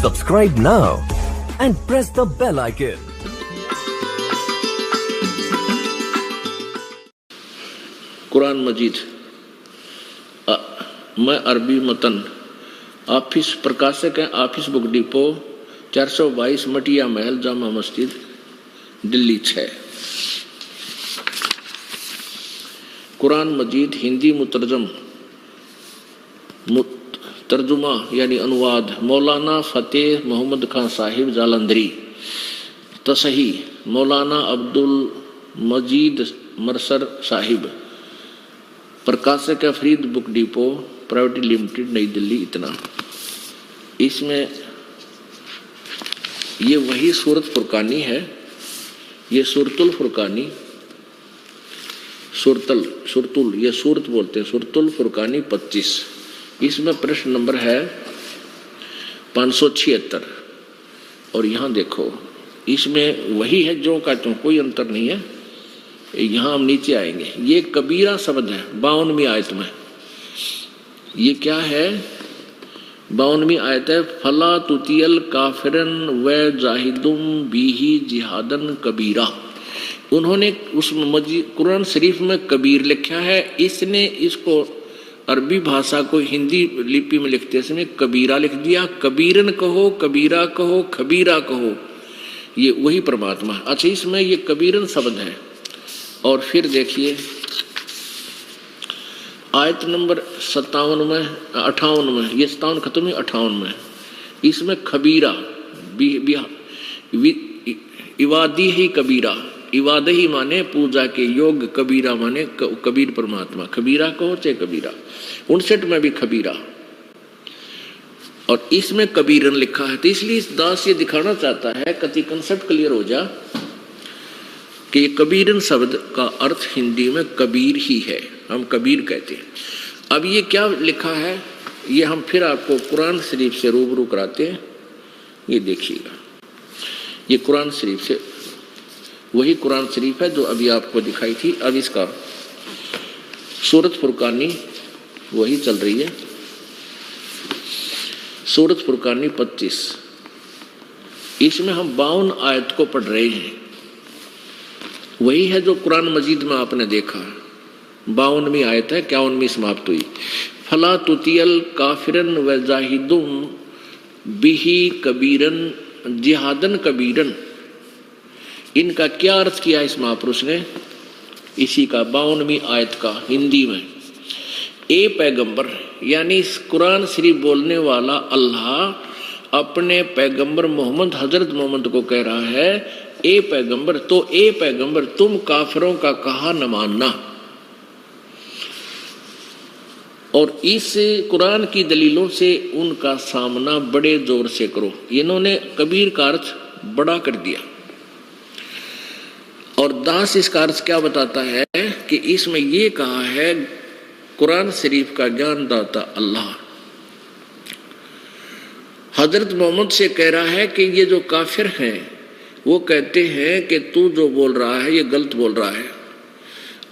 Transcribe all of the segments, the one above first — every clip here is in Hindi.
Subscribe now and press the bell icon. Quran मजीद मैं अरबी मतन ऑफिस प्रकाशक है, ऑफिस बुक डिपो 422 मटिया महल जामा मस्जिद दिल्ली 6। कुरान मजीद हिंदी तर्जुमा यानी अनुवाद मौलाना फतेह मोहम्मद खान साहिब जालंधरी। तसही मौलाना अब्दुल मजीद मरसर साहिब। प्रकाशक है Farid book depot private limited नई दिल्ली। इतना इसमें ये वही सूरत फुरकानी है, ये सूरतुल फुरकानी सुरतुल ये सूरत बोलते हैं, सूरतुल फुरकानी 25। इसमें प्रश्न नंबर है 576। और यहाँ देखो इसमें वही है जो का त्यों, कोई अंतर नहीं है। यहाँ हम नीचे आएंगे, ये कबीरा शब्द है 52वीं आयत में। ये क्या है? 52वीं आयत है, फला तुतियल काफिरन व जाहिदुम बिही जिहादन कबीरा। उन्होंने उस कुरान शरीफ में कबीर लिखा है, इसने इसको अरबी भाषा को हिंदी लिपि में लिखते समय कबीरा लिख दिया। कबीरन कहो, कबीरा कहो, खबीरा कहो, ये वही परमात्मा है। अच्छा, इसमें ये कबीरन शब्द है। और फिर देखिए आयत नंबर 57 में 58 में, ये 57 खत्म है 58 में, इसमें खबीरा इवादी ही कबीरा, इवाद ही माने पूजा के योग, कबीरा माने कबीर परमात्मा। खबीरा कहो चाहे कबीरा। 59 में भी खबीरा और इसमें कबीरन लिखा है। तो इसलिए इस दास ये दिखाना चाहता है, कति कंसेप्ट क्लियर हो जा कि कबीरन शब्द का अर्थ हिंदी में कबीर ही है, हम कबीर कहते हैं। अब ये क्या लिखा है, ये हम फिर आपको कुरान शरीफ से रूबरू कराते हैं। ये देखिएगा, ये कुरान शरीफ से वही कुरान शरीफ है जो अभी आपको दिखाई थी। अब इसका सूरत फुरकानी वही चल रही है, सूरत फुरकानी 25। इसमें हम 52 आयत को पढ़ रहे हैं, वही है जो कुरान मजीद में आपने देखा। 52वीं आयत है, 51वीं समाप्त हुई। फला तुतियल काफिरन व जाहिदुम बिही कबीरन जिहादन कबीरन। इनका क्या अर्थ किया इस महापुरुष ने? इसी का 52वीं आयत का हिंदी में, ए पैगंबर यानी इस कुरान शरीफ बोलने वाला अल्लाह अपने पैगंबर मोहम्मद हजरत मोहम्मद को कह रहा है, ए पैगंबर, तो ए पैगंबर तुम काफिरों का कहा न मानना। और इस कुरान की दलीलों से उनका सामना बड़े जोर से करो। इन्होंने कबीर का अर्थ बड़ा कर दिया। और दास इसका अर्थ क्या बताता है कि इसमें ये कहा है कुरान शरीफ का ज्ञान दाता अल्लाह हजरत मोहम्मद से कह रहा है कि ये जो काफिर हैं वो कहते हैं कि तू जो बोल रहा है ये गलत बोल रहा है,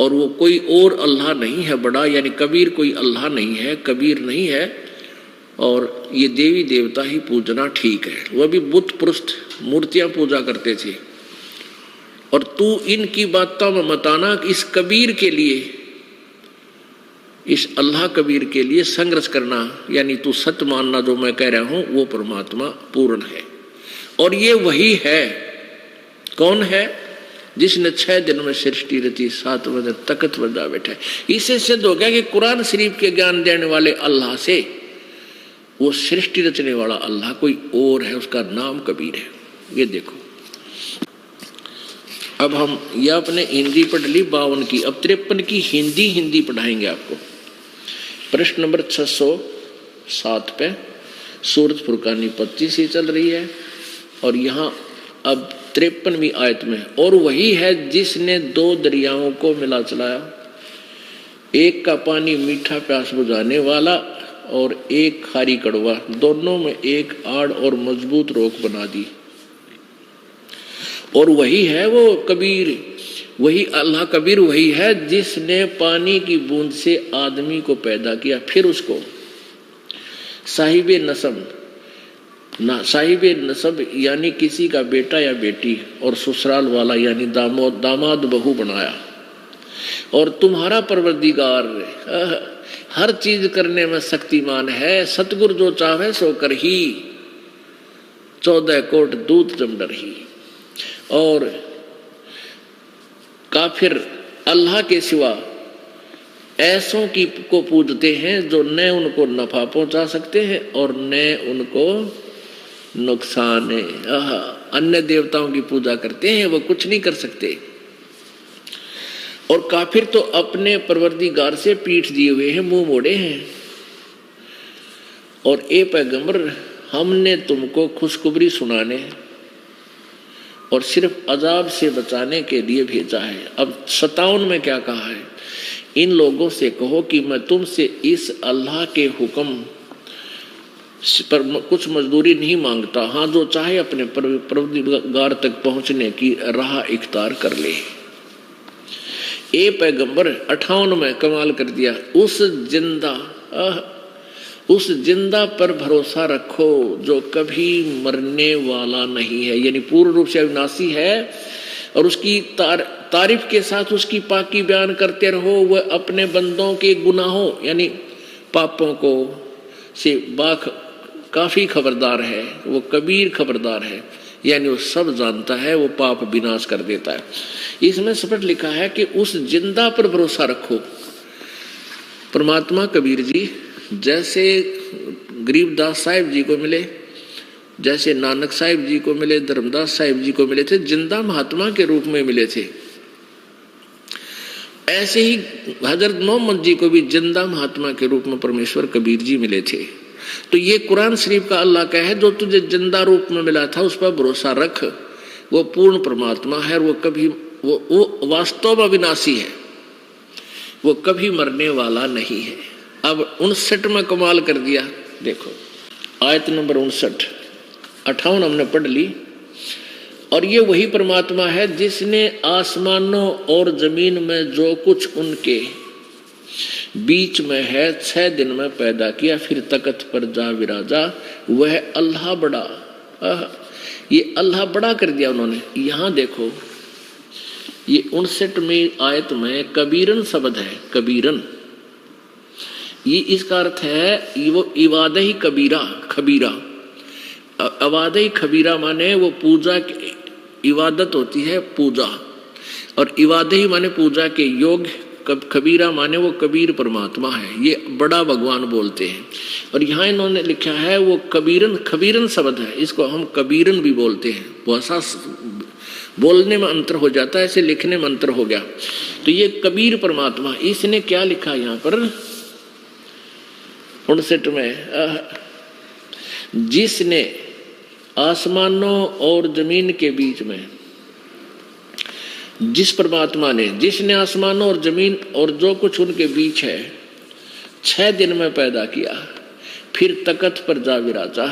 और वो कोई और अल्लाह नहीं है बड़ा, यानी कबीर कोई अल्लाह नहीं है, कबीर नहीं है, और ये देवी देवता ही पूजना ठीक है। वह भी बुत पुरुष मूर्तियां पूजा करते थे। और तू इनकी बातों में मत आना कि इस कबीर के लिए, इस अल्लाह कबीर के लिए संघर्ष करना, यानी तू सत्य मानना जो मैं कह रहा हूं वो परमात्मा पूर्ण है। और ये वही है। कौन है? जिसने 6 दिन में सृष्टि रची, 7वें दिन तख्त पर जा बैठा है। इससे सिद्ध हो गया कि कुरान शरीफ के ज्ञान देने वाले अल्लाह से वो सृष्टि रचने वाला अल्लाह कोई और है, उसका नाम कबीर है। ये देखो, अब हम यह अपने हिंदी पढ़ ली 52 की, अब 53 की हिंदी पढ़ाएंगे आपको। प्रश्न नंबर 607 पे सूरत फुरकानी 25 ही चल रही है। और यहाँ अब 53वीं आयत में, और वही है जिसने 2 दरियाओं को मिला चलाया, एक का पानी मीठा प्यास बुझाने वाला और एक खारी कड़वा, दोनों में एक आड़ और मजबूत रोक बना दी। और वही है वो कबीर, वही अल्लाह कबीर वही है जिसने पानी की बूंद से आदमी को पैदा किया, फिर उसको साहिबे नसम ना साहिब नसब यानी किसी का बेटा या बेटी, और ससुराल वाला यानी दामाद बहू बनाया। और तुम्हारा परवरदिगार हर चीज करने में शक्तिमान है, सतगुरु जो चाहे सो कर ही, 14 कोट दूत जमडर ही। और काफिर अल्लाह के सिवा ऐसों की को पूजते हैं जो न उनको नफा पहुंचा सकते हैं और न उनको नुकसान है। अन्य देवताओं की पूजा करते हैं, वो कुछ नहीं कर सकते। और काफिर तो अपने परवरदिगार से पीठ दिए हुए हैं, मुंह मोड़े हैं। और ए पैगंबर, हमने तुमको खुशखबरी सुनाने और सिर्फ अजाब से बचाने के लिए भेजा है। अब 57 में क्या कहा है, इन लोगों से कहो कि मैं तुमसे इस अल्लाह के हुक्म पर कुछ मजदूरी नहीं मांगता। हाँ, जो चाहे अपने परवरदिगार तक पहुंचने की राह इख्तियार कर ले। ए पैगंबर 58 में कमाल कर दिया, उस जिंदा पर भरोसा रखो जो कभी मरने वाला नहीं है, यानी पूर्ण रूप से अविनाशी है। और उसकी तारीफ के साथ उसकी पाकी बयान करते रहो। वह अपने बंदों के गुनाहों यानी पापों को से काफी खबरदार है, वो कबीर खबरदार है, यानी वो सब जानता है, वो पाप विनाश कर देता है। इसमें स्पष्ट लिखा है कि उस जिंदा पर भरोसा रखो। परमात्मा कबीर जी जैसे गरीबदास साहिब जी को मिले, जैसे नानक साहिब जी को मिले, धर्मदास साहिब जी को मिले थे, जिंदा महात्मा के रूप में मिले थे, ऐसे ही हजरत मोहम्मद जी को भी जिंदा महात्मा के रूप में परमेश्वर कबीर जी मिले थे। तो ये कुरान शरीफ का अल्लाह का है, जो तुझे जिंदा रूप में मिला था उस पर भरोसा रख। वो पूर्ण परमात्मा है, वो कभी वो वास्तव में अविनाशी है, वो कभी मरने वाला नहीं है। अब 59 में कमाल कर दिया, देखो आयत नंबर 59, 58 हमने पढ़ ली। और ये वही परमात्मा है जिसने आसमानों और जमीन में जो कुछ उनके बीच में है 6 दिन में पैदा किया, फिर तख्त पर जा विराजा। वह अल्लाह बड़ा, ये अल्लाह बड़ा कर दिया उन्होंने। यहां देखो ये 59 आयत में कबीरन शब्द है, कबीरन, ये इसका अर्थ है वो इबादही कबीरा, खबीरा। अवादही खबीरा माने वो पूजा, इबादत होती है पूजा, और इबादही माने पूजा के योग्य, कबीरा माने वो कबीर परमात्मा है, ये बड़ा भगवान बोलते हैं। और यहाँ इन्होंने लिखा है वो कबीरन, खबीरन शब्द है, इसको हम कबीरन भी बोलते हैं। भाषा बोलने में अंतर हो जाता है, ऐसे लिखने में अंतर हो गया। तो ये कबीर परमात्मा, इसने क्या लिखा यहाँ पर 59 में, जिसने आसमानों और जमीन के बीच में, जिस परमात्मा ने, जिसने आसमानों और जमीन और जो कुछ उनके बीच है 6 दिन में पैदा किया, फिर तख्त पर जा विराजा।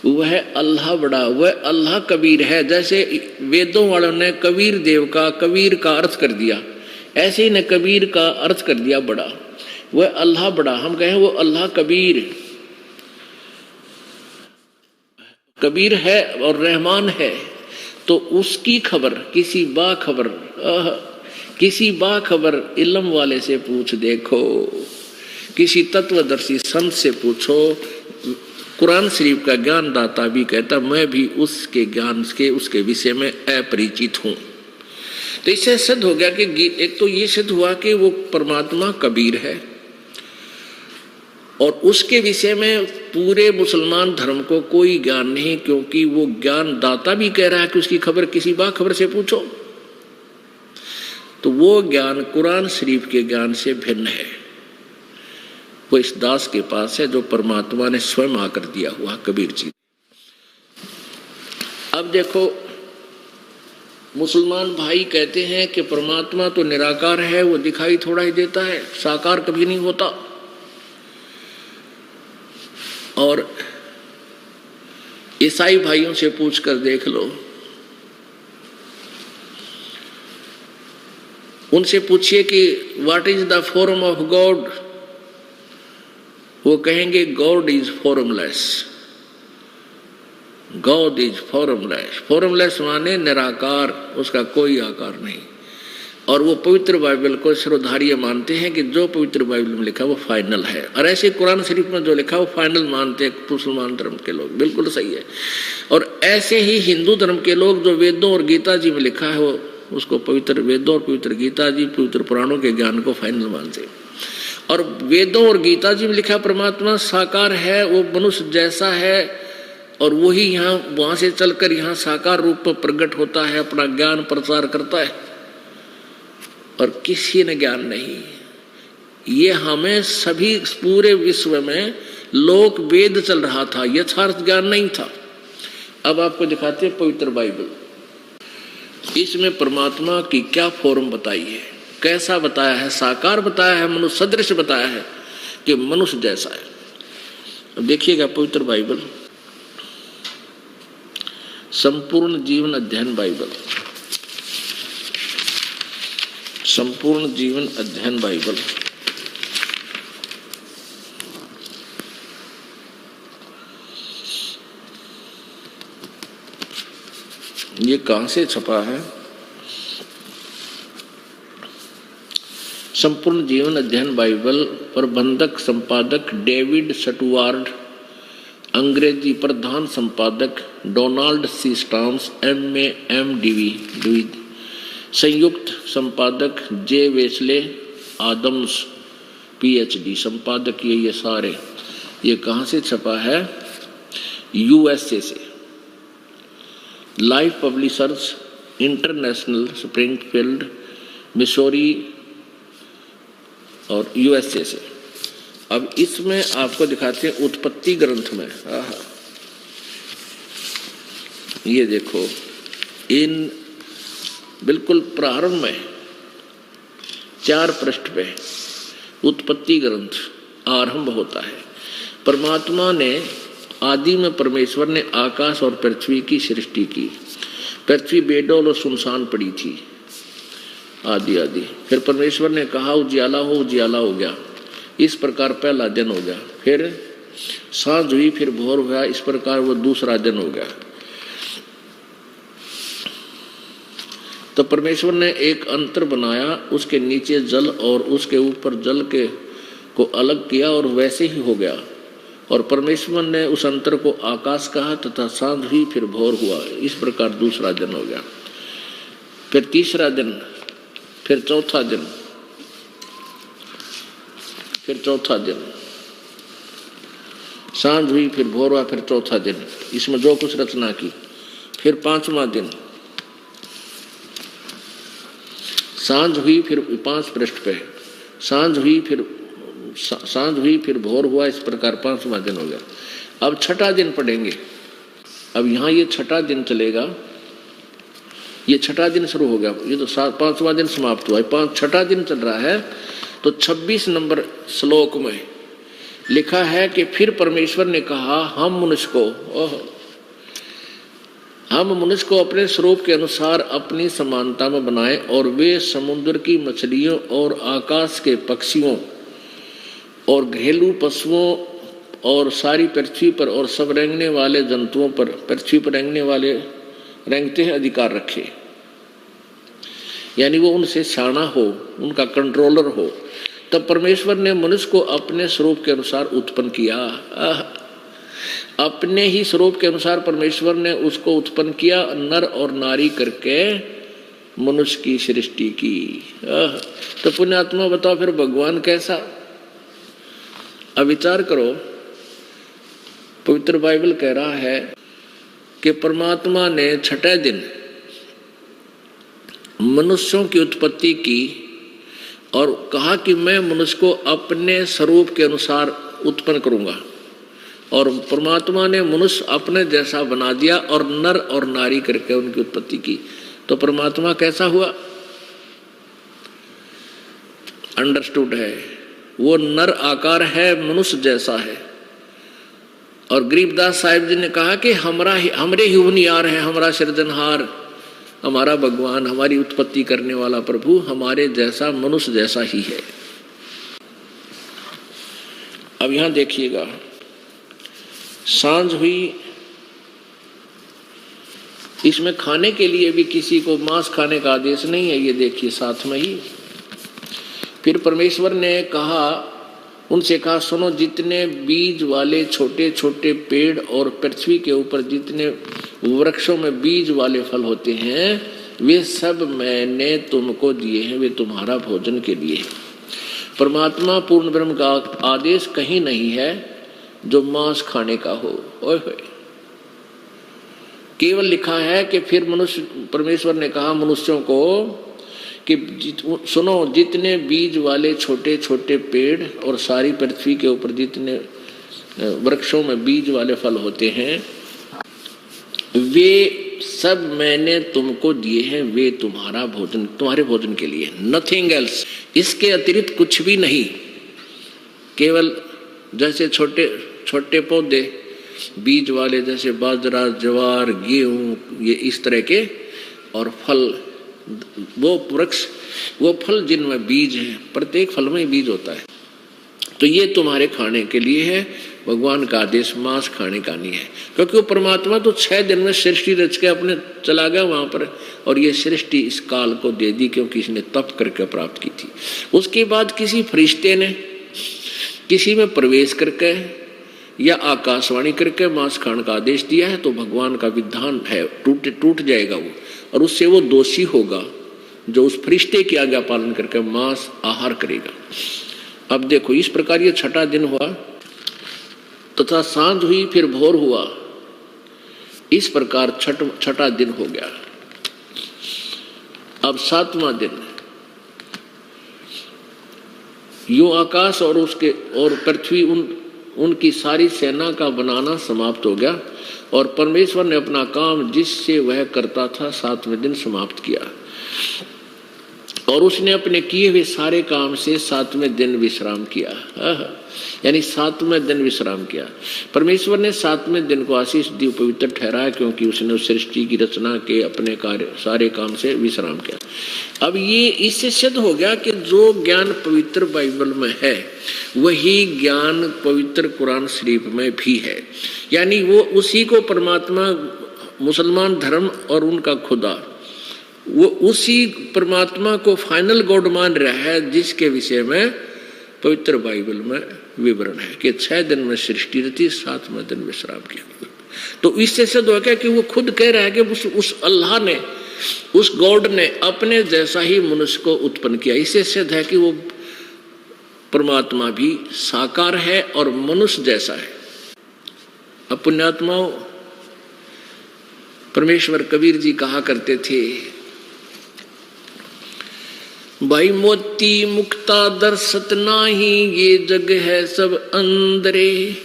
वह अल्लाह बड़ा, वह अल्लाह कबीर है। जैसे वेदों वालों ने कबीर देव का, कबीर का अर्थ कर दिया, ऐसे ही ने कबीर का अर्थ कर दिया बड़ा। वह अल्लाह बड़ा, हम कहें वो अल्लाह कबीर, कबीर है और रहमान है। तो उसकी खबर किसी बाखबर इल्म वाले से पूछ देखो, किसी तत्वदर्शी संत से पूछो। कुरान शरीफ का ज्ञान दाता भी कहता मैं भी उसके ज्ञान के, उसके विषय में अपरिचित हूं। तो इससे सिद्ध हो गया कि एक तो ये सिद्ध हुआ कि वो परमात्मा कबीर है, और उसके विषय में पूरे मुसलमान धर्म को कोई ज्ञान नहीं, क्योंकि वो ज्ञान दाता भी कह रहा है कि उसकी खबर किसी बाखबर से पूछो। तो वो ज्ञान कुरान शरीफ के ज्ञान से भिन्न है, वो इस दास के पास है जो परमात्मा ने स्वयं आकर दिया हुआ, कबीर जी। अब देखो मुसलमान भाई कहते हैं कि परमात्मा तो निराकार है, वो दिखाई थोड़ा ही देता है, साकार कभी नहीं होता। और ईसाई भाइयों से पूछकर देख लो, उनसे पूछिए कि what is the form of God, वो कहेंगे God is formless. God is formless. Formless माने निराकार, उसका कोई आकार नहीं। और वो पवित्र बाइबल को सर्वधार्य मानते हैं कि जो पवित्र बाइबल में लिखा वो फाइनल है। और ऐसे कुरान शरीफ में जो लिखा वो फाइनल मानते हैं मुसलमान धर्म के लोग, बिल्कुल सही है। और ऐसे ही हिंदू धर्म के लोग जो वेदों और गीता जी में लिखा है वो उसको पवित्र वेदों और पवित्र गीता जी, पवित्र पुराणों के ज्ञान को फाइनल मानते हैं। और वेदों और गीता जी में लिखा परमात्मा साकार है, वो मनुष्य जैसा है, और वही यहाँ वहां से चलकर यहाँ साकार रूप में प्रकट होता है, अपना ज्ञान प्रचार करता है, और किसी ने ज्ञान नहीं। ये हमें सभी पूरे विश्व में लोक वेद चल रहा था, यथार्थ ज्ञान नहीं था। अब आपको दिखाते हैं पवित्र बाइबल। इसमें परमात्मा की क्या फॉर्म बताई है, कैसा बताया है, साकार बताया है, मनुष्य सदृश बताया है कि मनुष्य जैसा है। अब देखिएगा पवित्र बाइबल, संपूर्ण जीवन अध्ययन बाइबल, संपूर्ण जीवन अध्ययन बाइबल। ये कहां से छपा है? संपूर्ण जीवन अध्ययन बाइबल, प्रबंधक संपादक डेविड स्टुअर्ट, अंग्रेजी प्रधान संपादक डोनाल्ड सी स्टाम्स MA MDV, संयुक्त संपादक जे वेस्ले आदम्स PhD, संपादक ये सारे। ये कहाँ से छपा है? USA से। Life publishers international, Springfield Missouri और USA से। अब इसमें आपको दिखाते हैं उत्पत्ति ग्रंथ में। ये देखो, इन बिल्कुल प्रारंभ में 4 पृष्ठ पे उत्पत्ति ग्रंथ आरंभ होता है। परमात्मा ने आदि में परमेश्वर ने आकाश और पृथ्वी की सृष्टि की। पृथ्वी बेडौल और सुनसान पड़ी थी आदि। फिर परमेश्वर ने कहा उजियाला हो, उजियाला हो गया। इस प्रकार पहला दिन हो गया। फिर सांझ हुई, फिर भोर हुआ, इस प्रकार वो दूसरा दिन हो गया। तो परमेश्वर ने एक अंतर बनाया, उसके नीचे जल और उसके ऊपर जल के को अलग किया, और वैसे ही हो गया। और परमेश्वर ने उस अंतर को आकाश कहा, तथा सांझ हुई, फिर भोर हुआ। इस प्रकार दूसरा दिन हो गया। फिर तीसरा दिन, फिर चौथा दिन, फिर चौथा दिन, सांझ हुई, फिर भोर हुआ, फिर चौथा दिन। इसमें जो कुछ रचना की। फिर पांचवा दिन, सांझ हुई, फिर 5 पृष्ठ पे सांझ हुई, फिर भोर हुआ। इस प्रकार 5वां दिन हो गया। अब छठा दिन पढ़ेंगे। अब यहाँ ये छठा दिन चलेगा। ये छठा दिन शुरू हो गया, ये तो 5वां दिन समाप्त हुआ। छठा दिन चल रहा है। तो 26 नंबर श्लोक में लिखा है कि फिर परमेश्वर ने कहा, हम मनुष्य को अपने स्वरूप के अनुसार अपनी समानता में बनाएं, और वे समुद्र की मछलियों और आकाश के पक्षियों और घरेलू पशुओं और सारी पृथ्वी पर और सब रेंगने वाले जंतुओं पर, पृथ्वी पर रेंगते हैं, अधिकार रखे। यानी वो उनसे शाना हो, उनका कंट्रोलर हो। तब परमेश्वर ने मनुष्य को अपने स्वरूप के अनुसार उत्पन्न किया। अपने ही स्वरूप के अनुसार परमेश्वर ने उसको उत्पन्न किया, नर और नारी करके मनुष्य की सृष्टि की। तो पुण्यात्मा बताओ फिर भगवान कैसा? अब विचार करो, पवित्र बाइबल कह रहा है कि परमात्मा ने छठे दिन मनुष्यों की उत्पत्ति की और कहा कि मैं मनुष्य को अपने स्वरूप के अनुसार उत्पन्न करूंगा। और परमात्मा ने मनुष्य अपने जैसा बना दिया और नर और नारी करके उनकी उत्पत्ति की। तो परमात्मा कैसा हुआ? अंडरस्टूड है, वो नर आकार है, मनुष्य जैसा है। और गरीबदास साहिब जी ने कहा कि हमरे ही हुनियार है, हमारा सृजनहार, हमारा भगवान, हमारी उत्पत्ति करने वाला प्रभु हमारे जैसा, मनुष्य जैसा ही है। अब यहां देखिएगा, सांझ हुई, इसमें खाने के लिए भी किसी को मांस खाने का आदेश नहीं है, ये देखिए साथ में ही। फिर परमेश्वर ने कहा, उनसे कहा, सुनो, जितने बीज वाले छोटे छोटे पेड़ और पृथ्वी के ऊपर जितने वृक्षों में बीज वाले फल होते हैं, वे सब मैंने तुमको दिए हैं, वे तुम्हारा भोजन के लिए। परमात्मा पूर्ण ब्रह्म का आदेश कहीं नहीं है जो मांस खाने का हो। ओए होए, केवल लिखा है कि फिर मनुष्य, परमेश्वर ने कहा मनुष्यों को कि सुनो, जितने बीज वाले छोटे छोटे पेड़ और सारी पृथ्वी के ऊपर जितने वृक्षों में बीज वाले फल होते हैं, वे सब मैंने तुमको दिए हैं, वे तुम्हारा भोजन, तुम्हारे भोजन के लिए, नथिंग एल्स, इसके अतिरिक्त कुछ भी नहीं। केवल जैसे छोटे छोटे पौधे बीज वाले, जैसे बाजरा, ज्वार, गेहूं, ये इस तरह के, और फल, वो वृक्ष, वो फल जिनमें बीज है, प्रत्येक फल में बीज होता है, तो ये तुम्हारे खाने के लिए है। भगवान का आदेश मांस खाने का नहीं है, क्योंकि वो परमात्मा तो 6 दिन में सृष्टि रच के अपने चला गया वहां पर, और ये सृष्टि इस काल को दे दी क्योंकि इसने तप करके प्राप्त की थी। उसके बाद किसी फरिश्ते ने किसी में प्रवेश करके या आकाशवाणी करके मांस खाने का आदेश दिया है, तो भगवान का विधान है, टूट जाएगा वो, और उससे वो दोषी होगा जो उस फरिश्ते की आज्ञा पालन करके मांस आहार करेगा। अब देखो, इस प्रकार ये 6ठा दिन हुआ, तथा सांझ हुई, फिर भोर हुआ, इस प्रकार 6ठा दिन हो गया। अब 7वां दिन, यूं आकाश और उसके और पृथ्वी उनकी सारी सेना का बनाना समाप्त हो गया, और परमेश्वर ने अपना काम जिससे वह करता था 7वें दिन समाप्त किया, और उसने अपने किए हुए सारे काम से 7वें दिन विश्राम किया। यानी 7वें दिन विश्राम किया। परमेश्वर ने 7वें दिन को आशीष दी, पवित्र ठहराया, क्योंकि उसने उस सृष्टि की रचना के अपने कार्य सारे काम से विश्राम किया। अब ये इससे सिद्ध हो गया कि जो ज्ञान पवित्र बाइबल में है वही ज्ञान पवित्र कुरान शरीफ में भी है। यानी वो उसी को परमात्मा, मुसलमान धर्म और उनका खुदा, वो उसी परमात्मा को फाइनल गॉड मान रहा है, जिसके विषय में पवित्र बाइबल में विवरण है कि 6 दिन में सृष्टि रची, 7वें दिन विश्राम किया। तो इससे सिद्ध हो गया कि वो खुद कह रहा है कि उस अल्लाह ने, उस गॉड ने अपने जैसा ही मनुष्य को उत्पन्न किया। इससे सिद्ध है कि वो परमात्मा भी साकार है और मनुष्य जैसा है। अब पुण्यात्माओं, परमेश्वर कबीर जी कहा करते थे, भाई मोती मुक्ता दर्शत नाही, ये जग है सब अंदरे,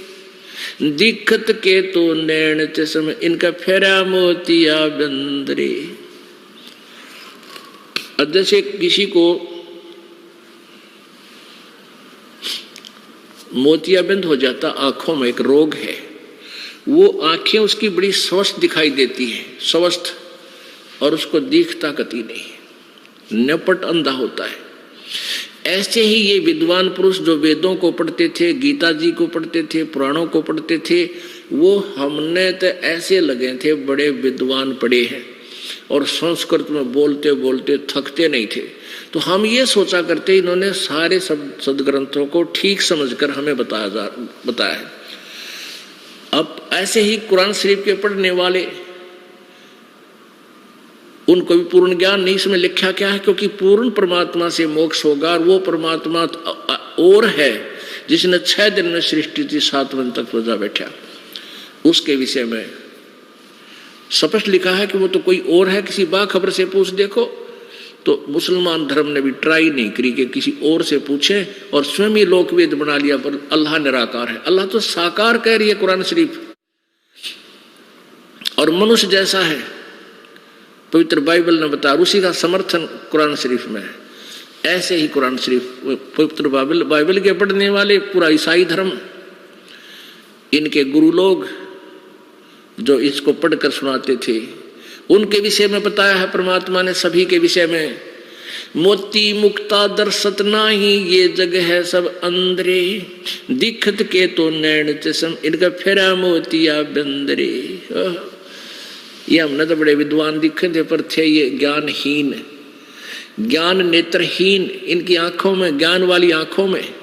दिखत के तो नैन चश्म, इनका फेरा मोतिया बंदरे। जैसे किसी को मोतियाबिंद हो जाता, आंखों में एक रोग है, वो आंखें उसकी बड़ी स्वस्थ दिखाई देती है, स्वस्थ, और उसको दिखता कती नहीं, नपट अंधा होता है। ऐसे ही ये विद्वान पुरुष जो वेदों को पढ़ते थे, गीता जी को पढ़ते थे, पुराणों को पढ़ते थे, वो हमने तो ऐसे लगे थे बड़े विद्वान पढ़े हैं, और संस्कृत में बोलते बोलते थकते नहीं थे। तो हम ये सोचा करते इन्होंने सारे सदग्रंथों को ठीक समझकर हमें बताया है। अब ऐसे ही कुरान शरीफ के पढ़ने वाले, उनको भी पूर्ण ज्ञान नहीं, इसमें लिखा क्या है, क्योंकि पूर्ण परमात्मा से मोक्ष होगा, और वो परमात्मा और है जिसने 6 दिन में सृष्टि थी, 7वें तक सजा बैठा, उसके विषय में स्पष्ट लिखा है कि वो तो कोई और है, किसी बाखबर से पूछ देखो। तो मुसलमान धर्म ने भी ट्राई नहीं करी कि किसी और से पूछे, और स्वयं ही लोकवेद बना लिया, पर अल्लाह निराकार है। अल्लाह तो साकार कह रही है कुरान शरीफ, और मनुष्य जैसा है, पवित्र बाइबल ने बताया, उसी का समर्थन कुरान शरीफ में है। ऐसे ही कुरान शरीफ, पवित्र बाइबल के पढ़ने वाले, पूरा ईसाई धर्म, इनके गुरु लोग जो इसको पढ़कर सुनाते थे, उनके विषय में बताया है परमात्मा ने, सभी के विषय में, मोती मुक्ता दर्शत नाही, ये जग है सब अंदरे, दिखत के तो नैन चश्म, इनका फेरा मोतिया बंदरे। ये हमने तो बड़े विद्वान दिखे थे, पर थे ये ज्ञानहीन, ज्ञान नेत्रहीन। इनकी आंखों में, ज्ञान वाली आंखों में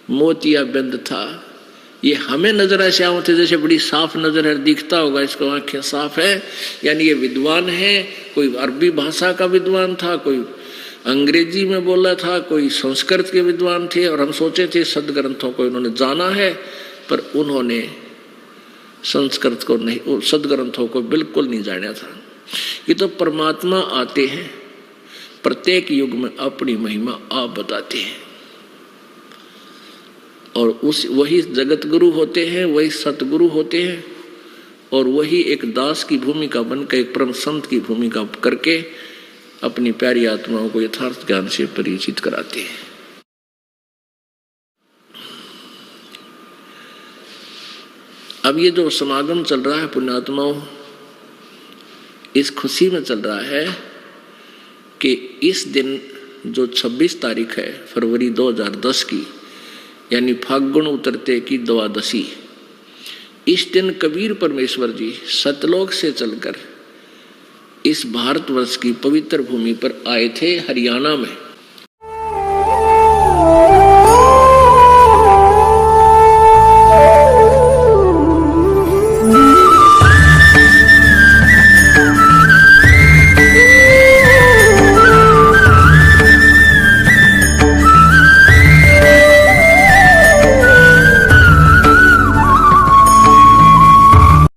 मोतिया बिंद था। ये हमें नजर ऐसे आते जैसे बड़ी साफ नजर है, दिखता होगा इसको आंखें साफ है, यानी ये विद्वान है। कोई अरबी भाषा का विद्वान था, कोई अंग्रेजी में बोला था, कोई संस्कृत के विद्वान थे। और हम सोचे थे सदग्रंथों को इन्होंने जाना है, पर उन्होंने संस्कृत को नहीं, सदग्रंथों को बिल्कुल नहीं जाना था। ये तो परमात्मा आते हैं, प्रत्येक युग में अपनी महिमा आप बताते हैं, और वही जगत गुरु होते हैं, वही सतगुरु होते हैं, और वही एक दास की भूमिका बनकर, एक परम संत की भूमिका करके अपनी प्यारी आत्माओं को यथार्थ ज्ञान से परिचित कराते हैं। अब ये जो समागम चल रहा है पुण्यात्माओं, इस खुशी में चल रहा है कि इस दिन जो 26 तारीख है फरवरी 2010 की, यानी फाल्गुन उतरते की द्वादशी, इस दिन कबीर परमेश्वर जी सतलोक से चलकर इस भारतवर्ष की पवित्र भूमि पर आए थे, हरियाणा में।